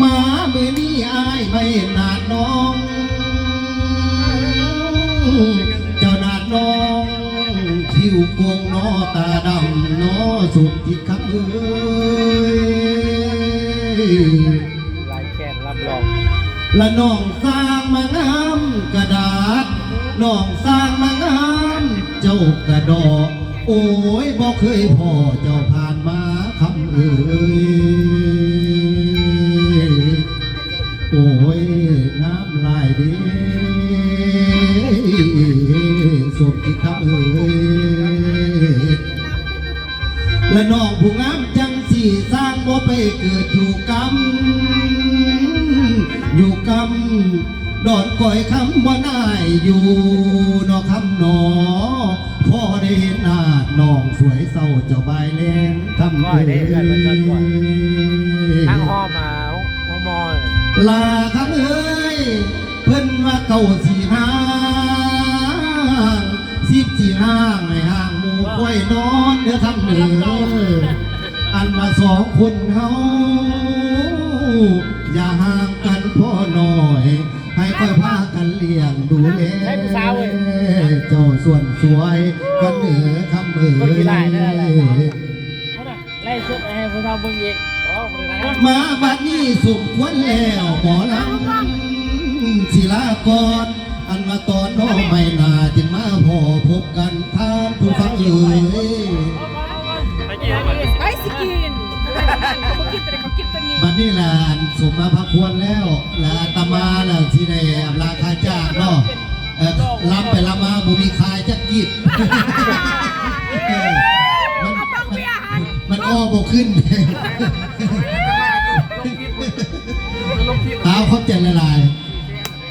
มาเมื่อนี้อายไม่นาดน้องเจ้านาดน้องคิ้วโกงนอตาดำนอสุดที่ขับเอ้ยลายแขนรับรองละน้องสร้างมางามกระดาษน้องสร้างมางามเจ้ากระดอกโอ้ยบอกเคยพ่อเจ้าผ่านมาคำเอ้ยโอ้ยน้ำลายเด้สมที่คำเอ้ยและน้องผู้งามจังสี่สร้างบ่ไปเกิดอยู่กำดอนก่อยคำว่าน่ายอยู่นอคำหนอพ่อได้เห็นหน้าน้องสวยเศร้าเจ้าใบแรงคำเอ้ยทางห้อมาห้องมอลาคำเอ้ยเพิ่นว่าเก่าสี่ห้าง14ห้างในห้างหมู่ก้อยนอนเด้อคำเอ้ยอันว่าสองคนเฮาอย่าห่างกันพ่อหน่อยให้ค่อยพากันเลี้ยงดูแลเจ้าส่วนสวยกันเหนือคำเอ๋ยไล่ชุดให้พวกเราเบิ่งอีกมาบัดนี้สมควรแล้วหมอลำศิลากรอันมาตอนน้องไม่นาจึงมาพอพบกันท่านผู้ฟังเอ๋ยไปสิกินเขากินตัวนี้บัดนี้แหละสมมาพักควรแล้วและตมาแหละที่ได้ราคาจ้างเนาะรับไปรับมาบุมีคายจักกิบมันอ้อบขึ้นเท้าเขาเจริญลาย